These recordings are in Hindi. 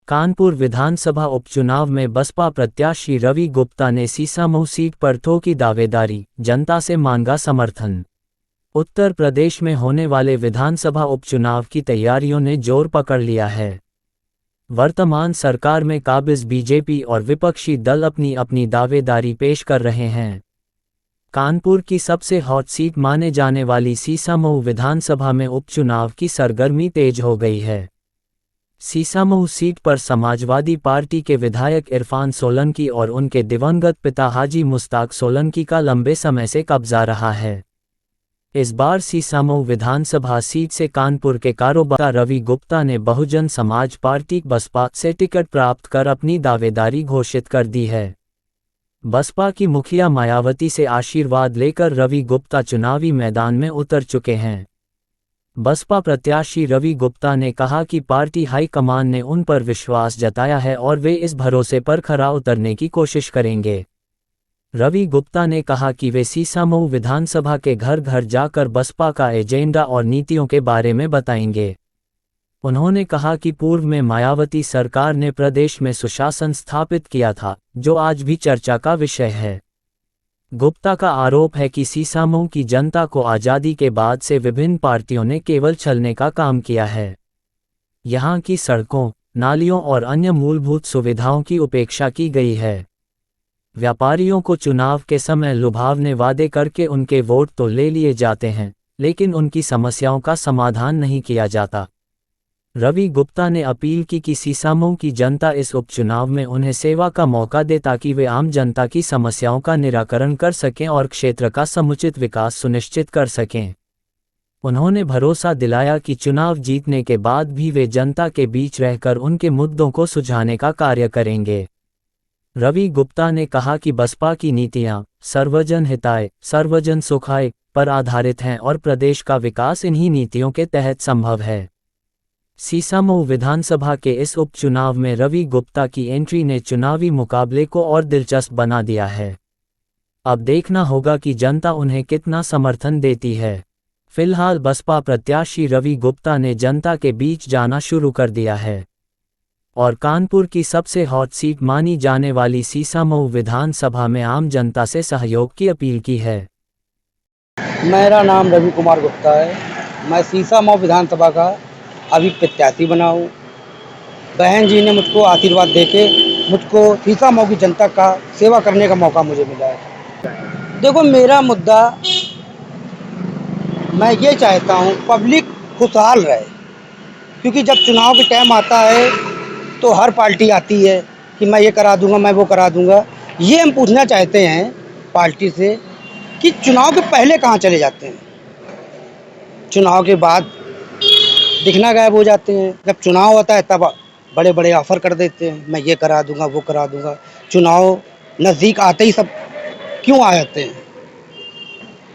कानपुर विधानसभा उपचुनाव में बसपा प्रत्याशी रवि गुप्ता ने सीसामऊ सीट पर ठोकी दावेदारी, जनता से मांगा समर्थन। उत्तर प्रदेश में होने वाले विधानसभा उपचुनाव की तैयारियों ने जोर पकड़ लिया है। वर्तमान सरकार में काबिज बीजेपी और विपक्षी दल अपनी अपनी दावेदारी पेश कर रहे हैं। कानपुर की सबसे हॉट सीट माने जाने वाली सीसामऊ विधानसभा में उपचुनाव की सरगर्मी तेज हो गई है। सीसामऊ सीट पर समाजवादी पार्टी के विधायक इरफान सोलंकी और उनके दिवंगत पिता हाजी मुश्ताक सोलंकी का लंबे समय से कब्जा रहा है। इस बार सीसामऊ विधानसभा सीट से कानपुर के कारोबार रवि गुप्ता ने बहुजन समाज पार्टी बसपा से टिकट प्राप्त कर अपनी दावेदारी घोषित कर दी है। बसपा की मुखिया मायावती से आशीर्वाद लेकर रवि गुप्ता चुनावी मैदान में उतर चुके हैं। बसपा प्रत्याशी रवि गुप्ता ने कहा कि पार्टी हाईकमान ने उन पर विश्वास जताया है और वे इस भरोसे पर खरा उतरने की कोशिश करेंगे। रवि गुप्ता ने कहा कि वे सीसामऊ विधानसभा के घर घर जाकर बसपा का एजेंडा और नीतियों के बारे में बताएंगे। उन्होंने कहा कि पूर्व में मायावती सरकार ने प्रदेश में सुशासन स्थापित किया था, जो आज भी चर्चा का विषय है। गुप्ता का आरोप है कि सीसामऊ की जनता को आज़ादी के बाद से विभिन्न पार्टियों ने केवल छलने का काम किया है। यहाँ की सड़कों, नालियों और अन्य मूलभूत सुविधाओं की उपेक्षा की गई है। व्यापारियों को चुनाव के समय लुभावने वादे करके उनके वोट तो ले लिए जाते हैं, लेकिन उनकी समस्याओं का समाधान नहीं किया जाता। रवि गुप्ता ने अपील की कि सीसामऊ की जनता इस उपचुनाव में उन्हें सेवा का मौका दे ताकि वे आम जनता की समस्याओं का निराकरण कर सकें और क्षेत्र का समुचित विकास सुनिश्चित कर सकें। उन्होंने भरोसा दिलाया कि चुनाव जीतने के बाद भी वे जनता के बीच रहकर उनके मुद्दों को सुलझाने का कार्य करेंगे। रवि गुप्ता ने कहा कि बसपा की नीतियां सर्वजन हिताय, सर्वजन सुखाय पर आधारित हैं और प्रदेश का विकास इन्हीं नीतियों के तहत संभव है। सीसामऊ विधानसभा के इस उपचुनाव में रवि गुप्ता की एंट्री ने चुनावी मुकाबले को और दिलचस्प बना दिया है। अब देखना होगा कि जनता उन्हें कितना समर्थन देती है। फिलहाल बसपा प्रत्याशी रवि गुप्ता ने जनता के बीच जाना शुरू कर दिया है और कानपुर की सबसे हॉट सीट मानी जाने वाली सीसामऊ विधानसभा में आम जनता से सहयोग की अपील की है। मेरा नाम रवि कुमार गुप्ता है। मैं सीसामऊ विधानसभा का अभी प्रत्याशी बना हूँ। बहन जी ने मुझको आशीर्वाद देके मुझको सीसामऊ की जनता का सेवा करने का मौका मुझे मिला है। देखो, मेरा मुद्दा, मैं ये चाहता हूँ पब्लिक खुशहाल रहे, क्योंकि जब चुनाव के टाइम आता है तो हर पार्टी आती है कि मैं ये करा दूंगा, मैं वो करा दूंगा। ये हम पूछना चाहते हैं पार्टी से कि चुनाव के पहले कहाँ चले जाते हैं, चुनाव के बाद दिखना गायब हो जाते हैं। जब चुनाव होता है तब बड़े बड़े ऑफर कर देते हैं, मैं ये करा दूंगा, वो करा दूंगा। चुनाव नज़दीक आते ही सब क्यों आ जाते हैं।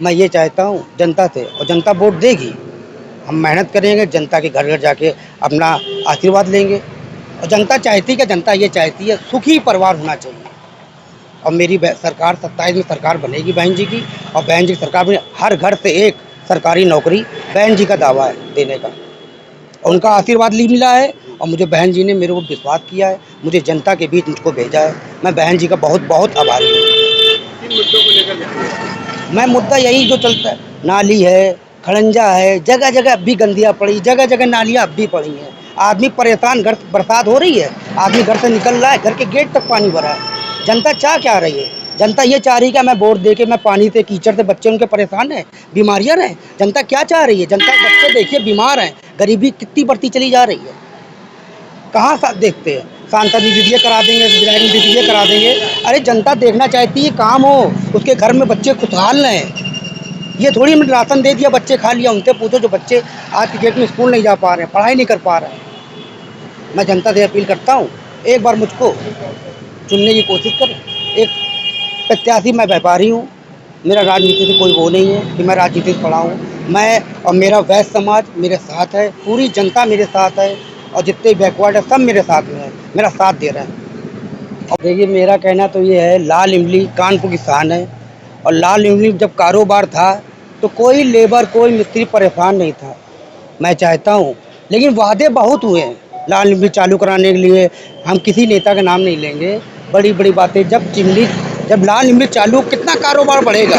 मैं ये चाहता हूँ जनता से, और जनता वोट देगी, हम मेहनत करेंगे, जनता के घर घर जाके अपना आशीर्वाद लेंगे। और जनता चाहती है, जनता ये चाहती है सुखी परिवार होना चाहिए। और मेरी सरकार 27 में सरकार बनेगी बहन जी की, और बहन जी की सरकार में हर घर से एक सरकारी नौकरी बहन जी का दावा है देने का। उनका आशीर्वाद मिला है और मुझे बहन जी ने मेरे ऊपर विश्वास किया है, मुझे जनता के बीच मुझको भेजा है। मैं बहन जी का बहुत बहुत आभारी हूँ। किन मुद्दों को लेकर? मैं मुद्दा यही जो चलता है, नाली है, खड़ंजा है, जगह जगह अब भी गंदियाँ पड़ी, जगह जगह नालियाँ अब भी पड़ी हैं। आदमी परेशान, घर बरसात हो रही है, आदमी घर से निकल रहा है, घर के गेट तक पानी भरा है। जनता चाह क्या रही है? जनता ये चाह रही है कि मैं वोट दे के मैं पानी से, कीचड़ से बच्चे उनके परेशान हैं, बीमारियां हैं। जनता क्या चाह रही है? जनता बच्चे देखिए बीमार हैं, गरीबी कितनी बढ़ती चली जा रही है। कहाँ साथ देखते हैं? सांसद निधि ये करा देंगे, विधायक निधि ये करा देंगे। अरे जनता देखना चाहती है काम हो, उसके घर में बच्चे खुशहाल रहें। ये थोड़ी मैंने राशन दे दिया, बच्चे खा लिया। उनसे पूछो जो बच्चे आज की डेट में स्कूल नहीं जा पा रहे हैं, पढ़ाई नहीं कर पा रहे हैं। मैं जनता से अपील करता हूँ, एक बार मुझको चुनने की कोशिश करें। एक प्रत्याशी, मैं व्यापारी हूँ, मेरा राजनीति से कोई वो नहीं है कि मैं राजनीति से पढ़ा हूँ। मैं और मेरा वैश्य समाज मेरे साथ है, पूरी जनता मेरे साथ है, और जितने बैकवर्ड है सब मेरे साथ में है, मेरा साथ दे रहे हैं। और देखिए, मेरा कहना तो ये है, लाल इमली कानपुर की शान है। और लाल इमली जब कारोबार था तो कोई लेबर, कोई मिस्त्री परेशान नहीं था। मैं चाहता हूँ, लेकिन वादे बहुत हुए हैं, लाल लिम्बी चालू कराने के लिए हम किसी नेता का नाम नहीं लेंगे। बड़ी बड़ी बातें जब लाल लिम्बी चालू, कितना कारोबार बढ़ेगा,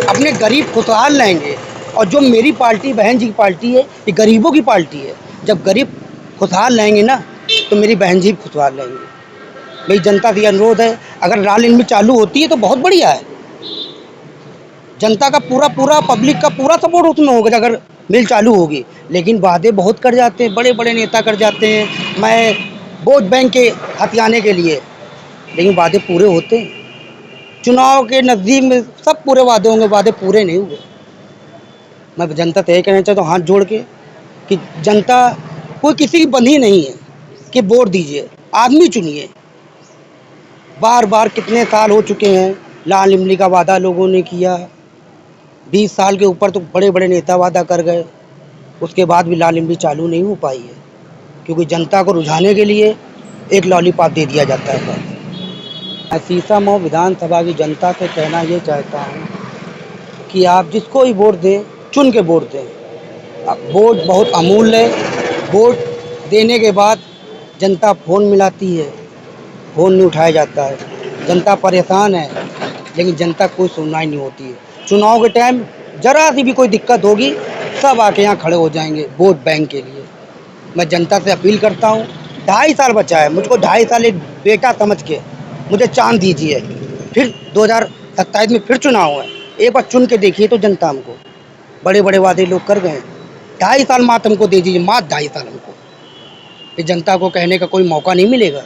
अपने गरीब खुशहाल रहेंगे। और जो मेरी पार्टी, बहन जी की पार्टी है, ये गरीबों की पार्टी है। जब गरीब खुशहाल रहेंगे ना, तो मेरी बहन जी भी खुशहाल रहेंगे। मेरी जनता से ये अनुरोध है, अगर लाल लिम्बी चालू होती है तो बहुत बढ़िया है। जनता का पूरा पब्लिक का पूरा सपोर्ट उसमें होगा अगर मिल चालू होगी। लेकिन वादे बहुत कर जाते हैं, बड़े बड़े नेता कर जाते हैं, मैं वोट बैंक के हथियाने के लिए, लेकिन वादे पूरे होते हैं। चुनाव के नज़दीक में सब पूरे वादे होंगे, वादे पूरे नहीं हुए। मैं जनता से यही कहना चाहता हूँ हाथ जोड़ के कि जनता कोई किसी की बंधी नहीं है कि वोट दीजिए, आदमी चुनिए। बार बार कितने साल हो चुके हैं, लाल इमली का वादा लोगों ने किया, 20 साल के ऊपर तो बड़े बड़े नेता वादा कर गए, उसके बाद भी लाल इमली चालू नहीं हो पाई है। क्योंकि जनता को रुझाने के लिए एक लॉलीपॉप दे दिया जाता है। मैं सीसामऊ विधानसभा की जनता से कहना ये चाहता हूँ कि आप जिसको ही वोट दें, चुन के वोट दें। वोट बहुत अमूल्य है। वोट देने के बाद जनता फ़ोन मिलाती है, फ़ोन नहीं उठाया जाता है। जनता परेशान है, लेकिन जनता कोई सुनवाई नहीं होती है। चुनाव के टाइम ज़रा सी भी कोई दिक्कत होगी, सब आके यहाँ खड़े हो जाएंगे वोट बैंक के लिए। मैं जनता से अपील करता हूँ, 2.5 साल बचा है, मुझको 2.5 साल एक बेटा समझ के मुझे चांस दीजिए। फिर 2027 में फिर चुनाव है, एक बार चुन के देखिए तो जनता हमको। बड़े बड़े वादे लोग कर गए, 2.5 साल मात्र हमको दे दीजिए, मात्र 2.5 साल हमको। ये जनता को कहने का कोई मौका नहीं मिलेगा।